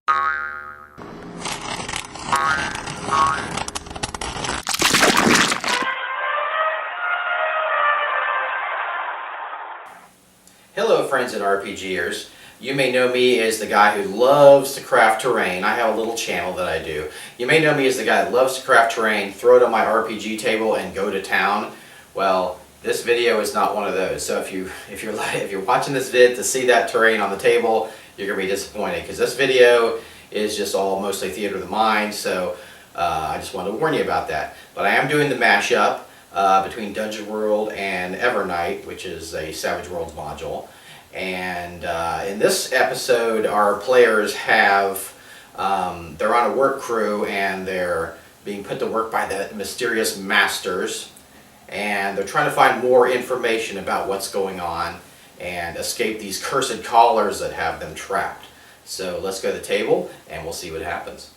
Hello friends and RPGers. You may know me as the guy who loves to craft terrain. I have a little channel that I do. You may know me as the guy that loves to craft terrain, throw it on my RPG table and go to town. Well, this video is not one of those. So if you're watching this vid to see that terrain on the table, you're gonna be disappointed because this video is just all mostly theater of the mind. So I just wanted to warn you about that. But I am doing the mashup between Dungeon World and EVERNIGHT, which is a Savage Worlds module. And in this episode, our players have, they're on a work crew and they're being put to work by the mysterious masters. And they're trying to find more information about what's going on and escape these cursed collars that have them trapped. So let's go to the table and we'll see what happens.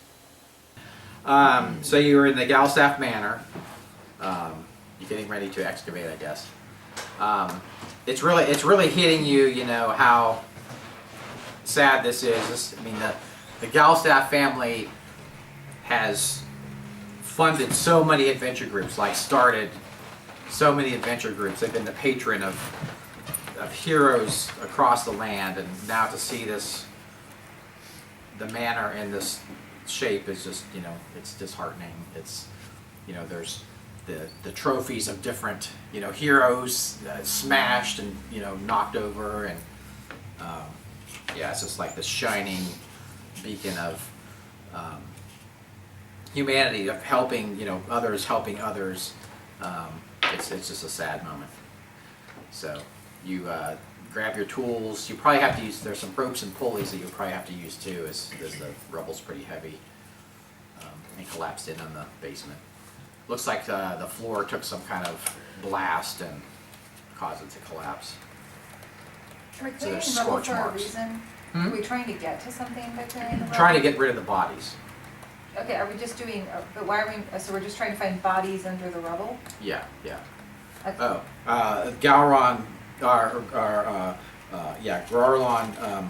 So you're in the Galstaff Manor. You're getting ready to excavate, I guess. It's really hitting you, you know, how sad this is. I mean, the Galstaff family has funded so many adventure groups, like started so many adventure groups. They've been the patron of heroes across the land, and now to see the manor in this shape is just, you know, it's disheartening. It's, you know, there's the trophies of different, you know, heroes smashed and, you know, knocked over, and yeah, it's just like this shining beacon of humanity, of helping, you know, others helping others. It's just a sad moment. So you grab your tools. You probably have to use, there's some ropes and pulleys that you'll probably have to use too, as the rubble's pretty heavy and collapsed in on the basement. Looks like the floor took some kind of blast and caused it to collapse. Are we So clearing there's the rubble scorch for a marks. reason? Are we trying to get to something by clearing the rubble? Trying to get rid of the bodies. Okay, are we just doing, but why are we, so we're just trying to find bodies under the rubble? Yeah, yeah. Okay. Oh, Gowron, Grarlon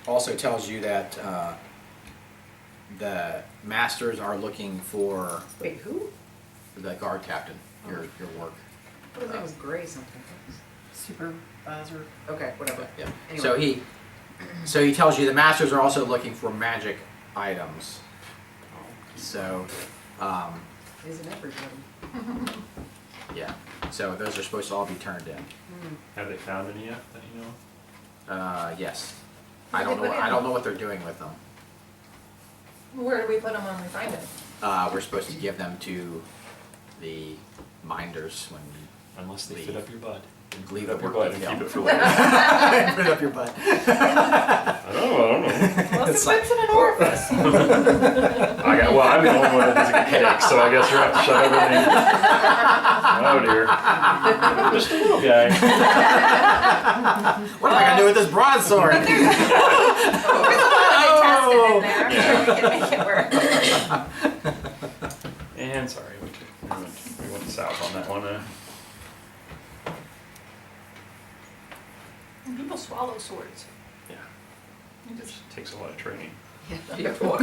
also tells you that the masters are looking for Wait, who? the guard captain, your work. What his name was Gray something. Supervisor. Okay, whatever. Yeah. Anyway. So he tells you the masters are also looking for magic items. So, Isn't everybody? yeah. So those are supposed to all be turned in. Have they found any yet that you know? Yes. Where I do don't they know. put I it? don't know what they're doing with them. Where do we put them when we find them? We're supposed to give them to the minders when we Unless they fit up your butt. leave Put up the your work butt and detail. keep it for later. Put it up your butt. I don't know. Well, It's it like- fits in an orifice. I'm the only one that doesn't get headaches, so I guess you have to shut everything. Oh dear. Just a little guy. What am I gonna do with this broadsword? There's a lot they tested in there. I'm sure we can make it work. And sorry, we went south on that one. People swallow swords. Yeah. It just takes a lot of training. Yeah. You'll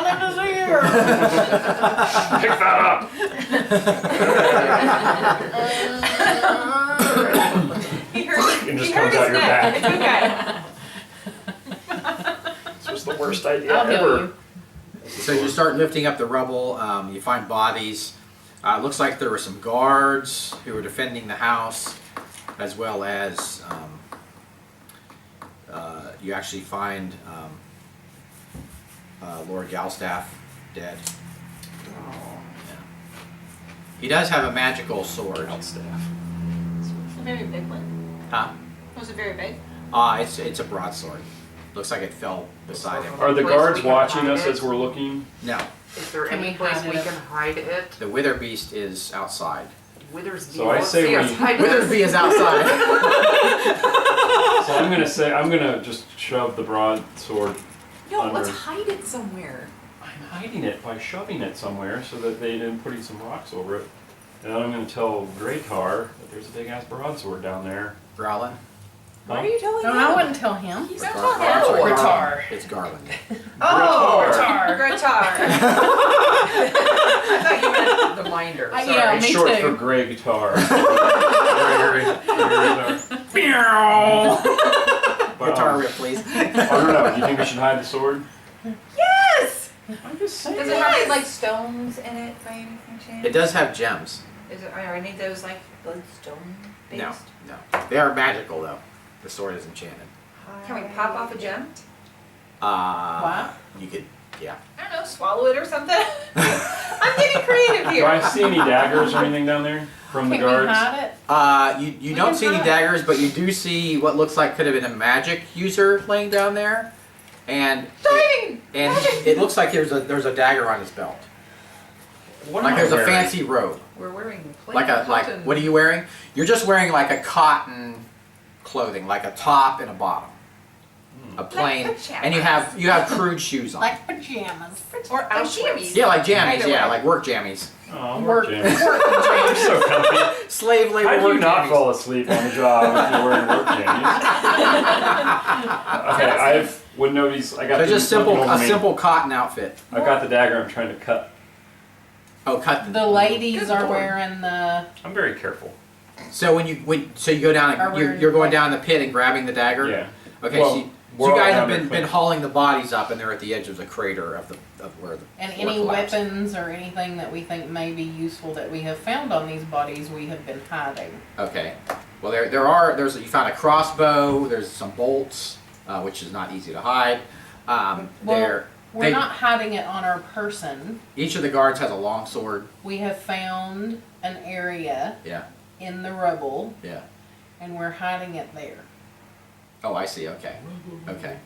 live to see here. Pick that up! He hurt, It just he comes hurt out his your neck. back. Okay. This was the worst idea I'll heal ever. you. So you start lifting up the rubble. You find bodies. It looks like there were some guards who were defending the house, as well as you actually find Lord Galstaff dead. Yeah. He does have a magical sword. Staff. A very big one. Huh? Was it very big? It's a broadsword. Looks like it fell beside him. Are the Place guards we can watching hide us it. as we're looking? No, Is there Can any we place hide we it? can hide it? the Wither Beast is outside. Withers So I say see us we- hide Wither it. Beast is outside. So I'm gonna just shove the broadsword No, under. let's hide it somewhere. I'm hiding it by shoving it somewhere so that they didn't put some rocks over it. And then I'm gonna tell Graytar that there's a big ass broadsword down there. Growlin. Why are you telling No, him? I wouldn't tell him. Don't Gar- tell I'm sorry, him. Guitar. It's Garland. Oh, Guitar. guitar. I thought you meant the minder. I- Sorry. yeah, It's me short too. for gray guitar. Gregory guitar. But, Guitar rip, please. I don't know. Do you think we should hide the sword? Yes! I'm just saying. Does it have any, like, stones in it by any chance? It does have gems. Are any of those, like, bloodstone based? No, no. They are magical though. The sword is enchanted. Can we pop off a gem? What? You could, yeah. I don't know, swallow it or something? I'm getting creative Do I here. see any daggers or anything down there from the Can we guards? hide it? You We don't can see any try. daggers, but you do see what looks like could have been a magic user laying down there, and Diving! it looks like there's a dagger on his belt. What Like am I there's a wearing? fancy robe. We're wearing plain Like cotton. what are you wearing? You're just wearing like a cotton clothing, like a top and a bottom, a plain, pajamas. and you have crude shoes on. Like pajamas. Or Like outfits. jammies. Yeah, like jammies. Either Yeah, way. like work jammies. Oh, Work- work jammies. You're so comfy. Slave labor How do work you not jammies. fall asleep on the job if you're wearing work jammies? Okay, when nobody's, I got So the just looking over a me. simple cotton outfit. I've got the dagger. I'm trying to cut. Oh, cut The ladies Good are lord. wearing the. I'm very careful. So when you go down, Are we- you're going down the pit and grabbing the dagger. Yeah. Okay. Well, so you we're all guys down have there been quick. hauling the bodies up, and they're at the edge of the crater of where the And floor any collapsed. weapons or anything that we think may be useful that we have found on these bodies, we have been hiding. Okay. Well, you found a crossbow. There's some bolts, which is not easy to hide. Well, We're not hiding it on our person. Each of the guards has a long sword. We have found an area Yeah. in the rubble, Yeah. and we're hiding it there. Oh, I see. Okay. Okay.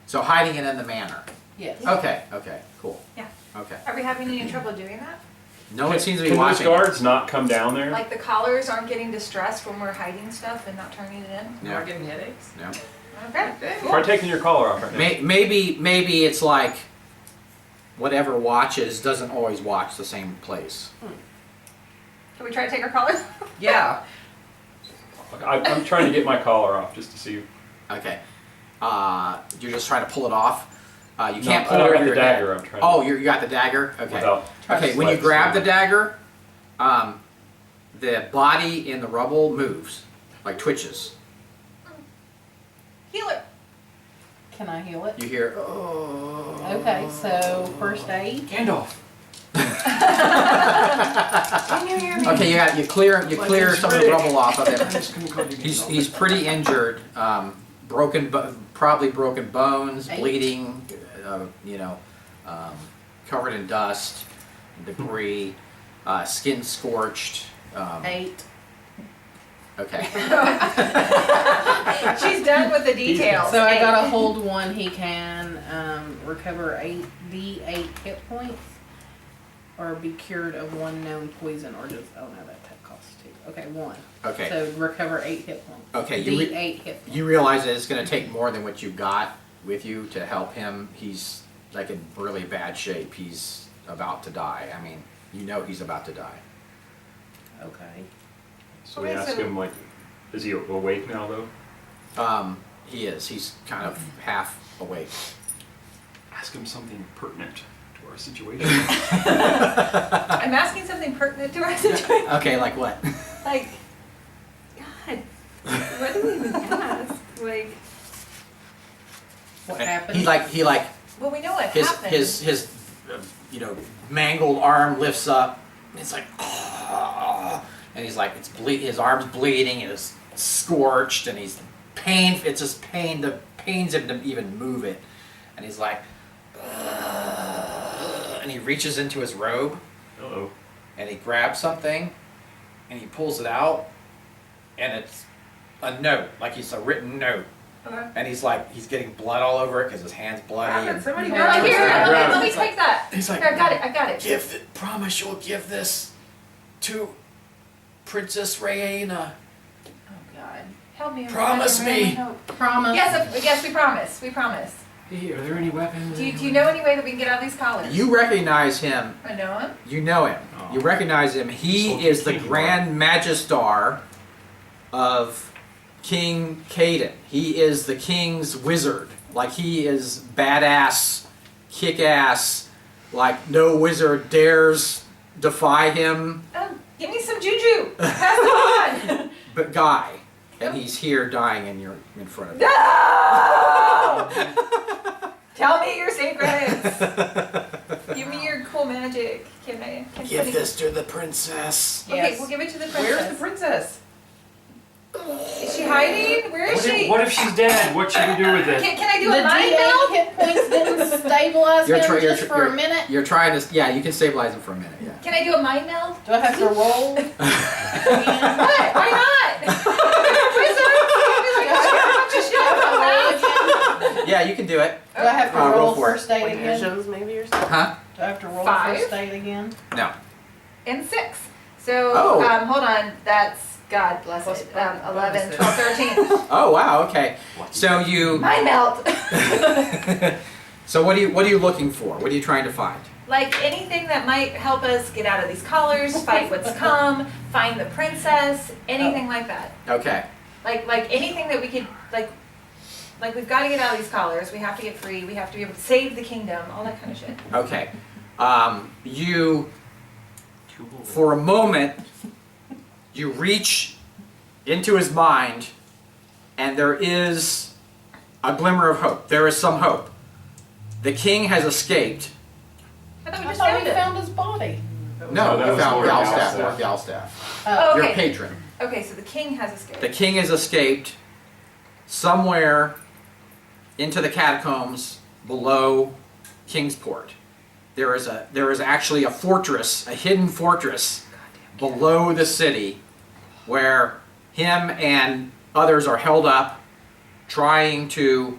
So hiding it in the manor. Yes. Okay. Okay. Cool. Yeah. Okay. Are we having any trouble doing that? No one seems to be Can those watching. guards not come down there? Like the collars aren't getting distressed when we're hiding stuff and not turning it in? No. We're getting headaches. No. Okay, Try taking your collar off right now. Maybe it's like whatever watches doesn't always watch the same place. Can we try to take our collars? Yeah. I'm trying to get my collar off just to see. Okay. You're just trying to pull it off. You can't No, pull I it got over the your dagger. head. I'm trying. Oh, you got the dagger. Okay. Without Okay. When you grab the dagger, the body in the rubble moves, like twitches. Heal it. Can I heal it? You hear. Oh. Okay, so first aid. Gandalf. Okay, you clear some of the rubble off of him. He's He's pretty injured. Probably broken bones, Eight. bleeding. Covered in dust, debris, skin scorched. 8. Okay. She's done with the details. So I gotta hold 1. He can recover 8d8 hit points, or be cured of 1 known poison, or just oh no, that costs 2. Okay, 1. Okay. So recover 8 hit points. Okay, D8 hit points. You realize that it's going to take more than what you've got with you to help him. He's like in really bad shape. He's about to die. I mean, you know he's about to die. Okay. So we Okay, ask so- him, like, is he awake now, though? He is. He's kind of half awake. Ask him something pertinent to our situation. I'm asking something pertinent to our situation. Okay, like what? Like, God, what do we even ask? Like, What happened? He like well, we know what his happened. his mangled arm lifts up. And it's like, "Ah," and he's like, his arm's bleeding and it's scorched and he's pain. It's just pain. The pains him to even move it, and he's like, "Ah," and he reaches into his robe Uh-oh. and he grabs something and he pulls it out, and it's a note, like it's a written note. Okay. And he's getting blood all over it because his hand's bloody. Grab it. And Somebody Yeah. grab Right it. here, Grab let it. me take that. He's like, Here, I got it. promise you'll give this to Princess Raina. Oh God, help me. Promise me. Promise. Yes, we promise. We promise. Hey, are there any weapons? Do you know any way that we can get out of these collars? You recognize him. I know him. You know him. Oh. You recognize him. He So is the confused. Grand Magistar of King Caden. He is the king's wizard. Like, he is badass, kick-ass, like no wizard dares defy him. Oh, give me some juju. Pass it on. But guy, and he's here dying in front of you. No! Tell me your secrets. Give me your cool magic. Can Give this to the princess. Okay, Yes. we'll give it to the Where's the princess. princess? Is she hiding? Where is she? What if she's dead? What should we do with it? Can I do The a mind D8 meld? hit points didn't stabilize him just for a minute. You're trying to, yeah, you can stabilize him for a minute, yeah. Can I do a mind meld? Do I have to roll? What? Why not? Yeah, you can do it. Do I have to roll roll for it. first aid again? Visions maybe or something? Huh? Do I have to roll 5? first aid again? No. And 6. So, Oh. hold on. That's, God bless Plus it. bonus 11, it. 12, 13. Oh, wow, okay. So you, Mind meld. so what are you looking for? What are you trying to find? Like anything that might help us get out of these collars, fight what's come, find the princess, anything like that. Okay. Like anything that we could, like we've got to get out of these collars. We have to get free. We have to be able to save the kingdom. All that kind of shit. Okay. You, for a moment, you reach into his mind, and there is a glimmer of hope. There is some hope. The king has escaped. I thought we I just thought found we it. found his body. No, that we was found Lord Galstaff. Galstaff. Lord Galstaff. Oh, Your okay. patron. Okay, so the king has escaped. The king has escaped somewhere into the catacombs below Kingsport. There is actually a fortress, a hidden fortress below the city where him and others are held up trying to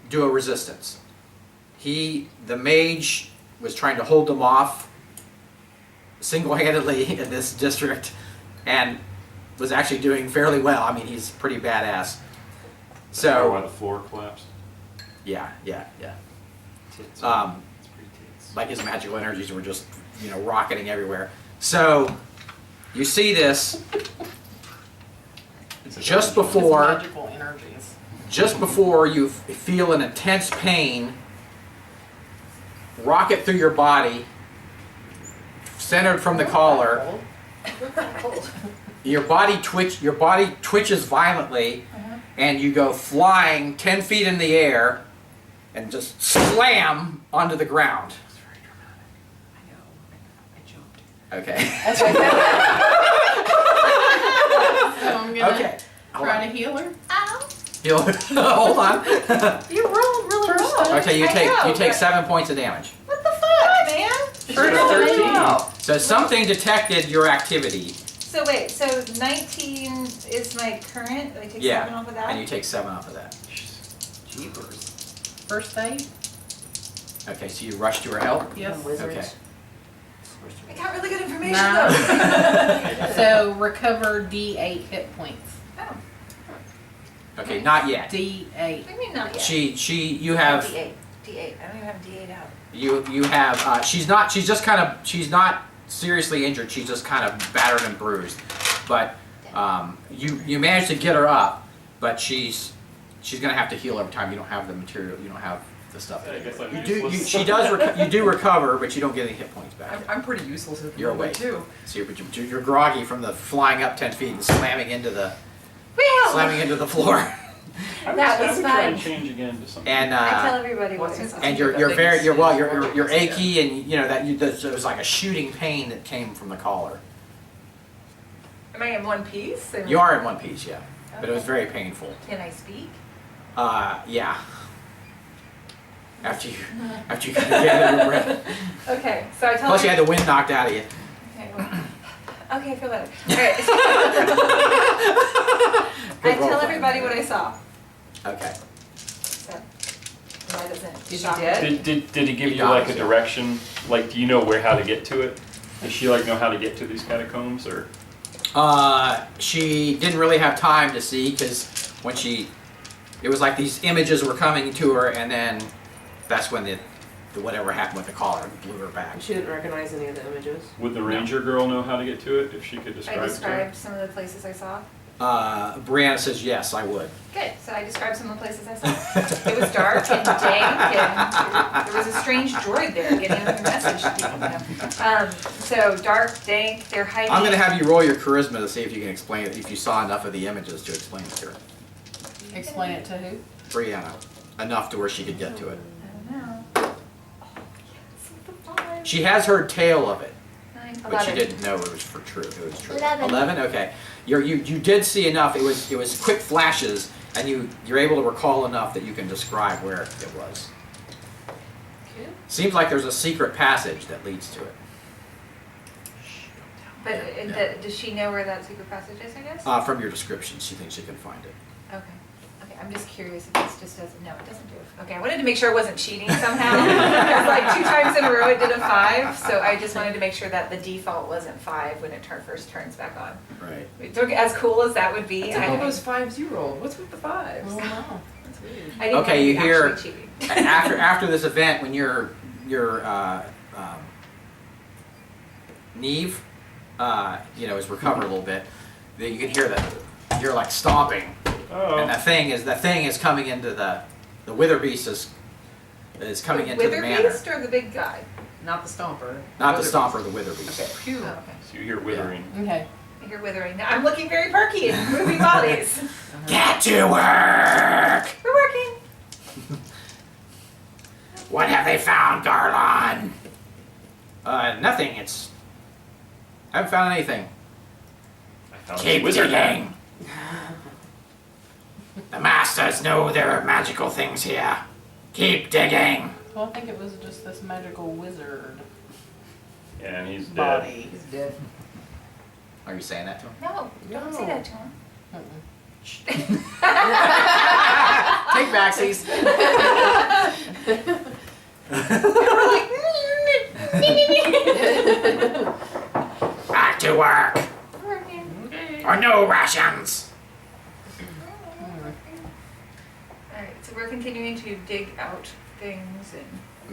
do a resistance. The mage was trying to hold them off single-handedly in this district and was actually doing fairly well. I mean, he's pretty badass. Why So, the floor collapsed? yeah. It's pretty tits. Like his magical energies were just, rocketing everywhere. So, you see this just His before magical energies. you feel an intense pain rocket through your body, centered from the collar. Your body twitches violently, and you go flying 10 feet in the air and just slam onto the ground. Okay. That's right. So I'm gonna Okay. try to heal her. Ow! You'll hold on. You rolled really First well. Okay, you I know, take but- 7 points of damage. What the fuck, man? Sure, 13. So something detected your activity. So wait, so 19 is my current? I take 7 Yeah, off of that? and you take 7 off of that. Jeepers. First aid? Okay, so you rush to her help. Yes. Okay. I got really good information Nah. though. So recover D8 hit points. Oh, Okay, not yet. D8. what do you mean not yet? You have D8. D8. I don't even have D8 out. you have she's not seriously injured. She's just kind of battered and bruised. But you managed to get her up, but she's gonna have to heal over time. You don't have the material. You don't have the stuff. I guess I'm You useless. you do recover, but you don't get any hit points back. I'm pretty useless at the You're moment awake. too. So you're groggy from the flying up 10 feet and slamming into the floor. That was I would try and fun. change again to something. And I tell everybody what What's I his- saw. and you're achy, and there was like a shooting pain that came from the collar. Am I in one piece? Or- You are in one piece, yeah, but it was very painful. Can I speak? Yeah. After you kind of get your breath. Okay, so I tell Plus you had the wind knocked out of you. Okay, I feel better. Alright. I Good roll tell plan. everybody what I saw. Okay. So that doesn't Is she shock me. dead? Did he give He you like a dies, yeah. direction? Like, do you know how to get to it? Does she like know how to get to these catacombs, or? She didn't really have time to see because when it was like these images were coming to her, and then that's when the whatever happened with the collar blew her back. She didn't recognize any of the images. Would the ranger girl know how to get to it if she could I describe it to her? described some of the places I saw. Brianna says yes, I would. Good, so I described some of the places I saw. It was dark and dank, and there was a strange droid there getting a message to people. So dark, dank, they're hiding. I'm gonna have you roll your charisma to see if you can explain it, if you saw enough of the images to explain it to her. Explain it to who? Brianna, enough to where she could get to it. I don't know. Oh, yes, the 5. She has heard tale of it, 9, but she 11. didn't know it was for true. It was true. 11. 11? Okay. You did see enough. It was quick flashes, and you're able to recall enough that you can describe where it was. Cool. Seems like there's a secret passage that leads to it. But Yeah. does she know where that secret passage is, I guess? From your description, she thinks she can find it. Okay. Okay, I'm just curious if this just doesn't, no, it doesn't do it. Okay, I wanted to make sure it wasn't cheating somehow. Because like 2 times in a row it did a 5, so I just wanted to make sure that the default wasn't 5 when it first turns back on. Right. As cool as that would be, It's all those 5s you rolled. What's with the 5s? Oh, no. That's weird. I didn't Okay, you know hear actually cheating. after this event when your Neve, is recovered a little bit, then you can hear that you're like stomping, and the thing is coming into the wither beast is coming into the Wither manor. beast or the big guy? Not the stomper. Not the stomper, the wither beast. Okay. Phew. Oh, okay. So you hear withering. Okay. You're withering. Now, I'm looking very perky in moving bodies. Get to work! We're working. What have they found, Garlon? Nothing. I haven't found anything. I found Keep a wizard. digging. The masters know there are magical things here. Keep digging. Well, I think it was just this magical wizard Yeah, and he's dead. body. He's dead. Are you saying that to him? No, don't say that to him. Take backsies. Back to work. Or no rations. Alright, so we're continuing to dig out things and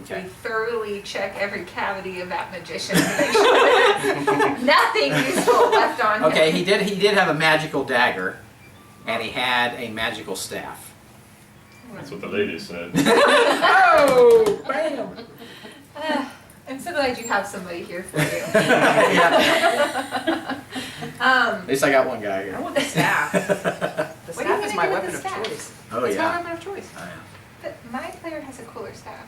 Okay. we thoroughly check every cavity of that magician to make sure there's nothing useful left on him. Okay, he did have a magical dagger, and he had a magical staff. That's what the lady said. Oh, bam! I'm so glad you have somebody here for you. Yeah. At least I got one guy I here. want the staff. The What are you staff is gonna my do with weapon the of staff? choice. Oh It's my yeah. weapon of choice. Oh, yeah. But my player has a cooler staff.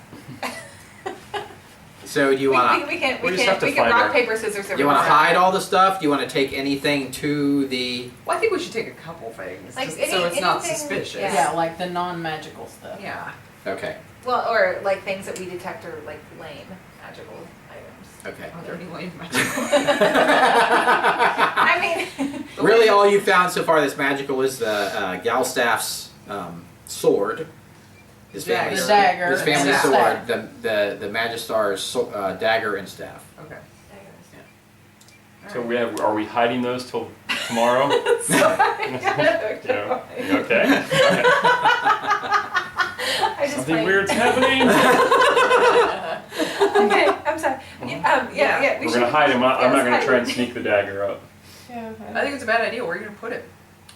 So do you want to? We can We just have to rock, find paper, scissors. You want to hide all the stuff? Do you want to take anything to the? Well, I think we should take a couple things, Like just any- so it's not anything- suspicious. yeah. Yeah, like the non-magical stuff. Yeah. Okay. Well, or like things that we detect are like lame magical items. Okay. Are there any lame magical? I mean, Really, all you found so far that's magical is the Galstaff's sword, his family's The dagger his family's and sword, the the Magistar's dagger and staff. Okay. So are we hiding those till tomorrow? sorry. Yeah. You okay? I just Something like- weird's happening. Okay, I'm sorry. Yeah. We're gonna hide him. I'm not gonna hide try and it. sneak the dagger up. Yeah, I okay. think it's a bad idea. Where are you gonna put it?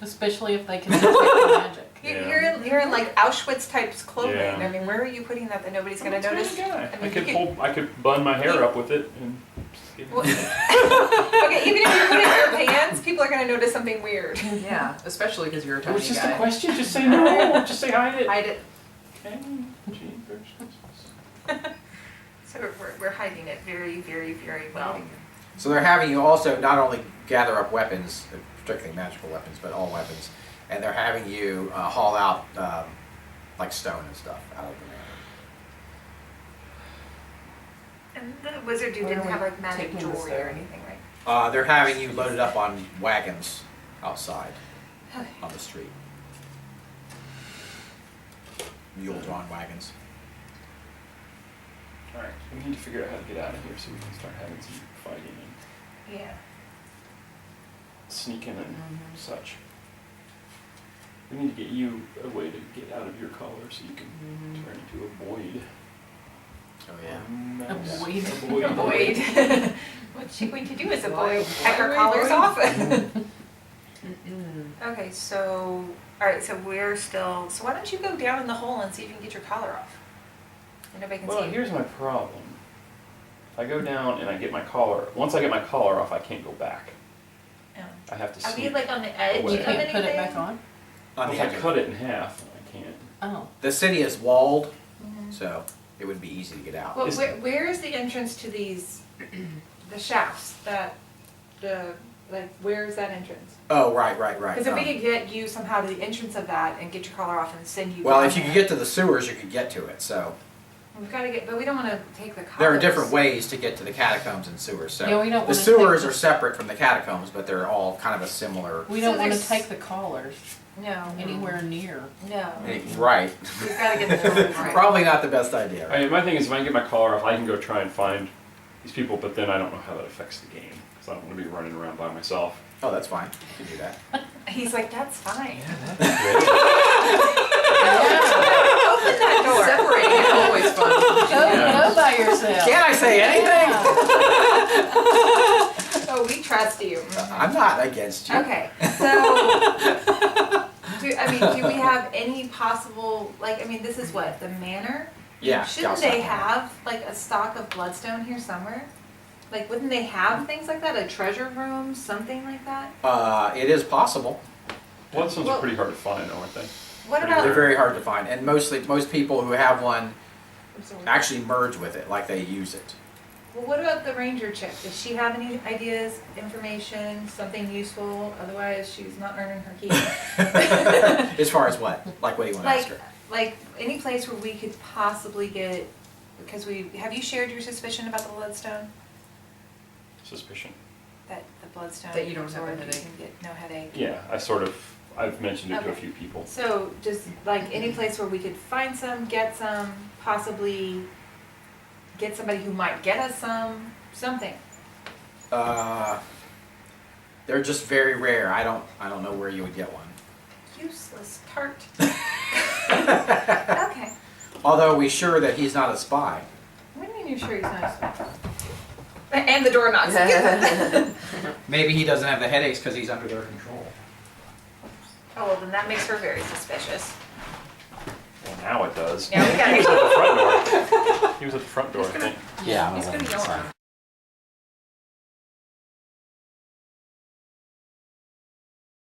Especially if they can detect the magic. You're in like Auschwitz types clothing. Yeah. I mean, where are you putting that nobody's gonna That's a notice? good guy. I mean, I could bun my hair up with it and. Well, okay, even if you put it in your pants, people are gonna notice something weird. Yeah, especily because you're a It tiny was just guy. a question. Just say no. Just say hide it. Hide it. Okay. Jeepers. So we're hiding it very, very, very well. So they're having you also not only gather up weapons, particularly magical weapons, but all weapons, and they're having you haul out like stone and stuff out of the manor. And the wizard dude Where didn't are have we like magic taking this jewelry or there? anything, right? They're having you loaded up on wagons outside Okay. on the street. Mule-drawn wagons. All right. We need to figure out how to get out of here so we can start having some fighting and Yeah. sneaking and such. We need to get you a way to get out of your collar so you can turn into a void. Oh yeah. A void. A void. Avoid. What's she going to do as a boy? Heck her collars off. Okay, so, alright, so we're still, so why don't you go down in the hole and see if you can get your collar off? And nobody can Well, see you. here's my problem. If I go down and I get my collar, once I get my collar off, I can't go back. Oh. I have to Are we sneak. like on the edge away. of You anything? can't put it back on? On If the I edge of cut it. it in half, I can't. Oh. The city is walled, Mhm. so it would be easy to get out. Well, Is- where is the entrance to these, the shafts, where is that entrance? Oh, right. Because if we could get you somehow to the entrance of that and get your collar off and send you. Well, down if you could there. get to the sewers, you could get to it, so. We've gotta get, but we don't wanna take the collars. There are different ways to get to the catacombs and sewers, so. Yeah, we don't The wanna sewers take are separate from the catacombs, but they're all kind of a similar. We don't So wanna there's- take the collars No. anywhere near. No. Right. We've gotta get the collars right. Probably not the best idea. I mean, my thing is, if I can get my collar off, I can go try and find these people, but then I don't know how that affects the game. Because I don't want to be running around by myself. Oh, that's fine. You can do that. He's like, that's fine. Great. Open that door. Separating is always fun. Go by yourself. Can't I say anything? Oh, we trust you. Mhm. I'm not against you. Okay, so, do we have any possible, this is what, the manor? Yeah. Shouldn't Gauss they Manor. have, a stock of bloodstone here somewhere? Wouldn't they have things like that, a treasure room, something like that? It is possible. Bloodstones Well- are pretty hard to find, aren't they? What Pretty about, They're very hard to find, and most people who have one actually merge with it, like they use it. well, what about the ranger chick? Does she have any ideas, information, something useful? Otherwise, she's not earning her keep. As far as what? Like, what do you want to ask her? Like any place where we could possibly get, because have you shared your suspicion about the bloodstone? Suspicion. That the bloodstone. That you don't have a absorbed, you headache. can get no headache. Yeah, I've mentioned it to a Okay. few people. So just any place where we could find some, get some, possibly get somebody who might get us some, something. They're just very rare. I don't know where you would get one. Useless tart. Okay. Although we sure that he's not a spy. What do you mean you're sure he's not a spy? And the door knocks. Maybe he doesn't have the headaches because he's under their control. Oh, well, then that makes her very suspicious. Well, now it does. Yeah, we gotta He was at the front door. He was at the front door, I think. Yeah, He's gonna yell at him.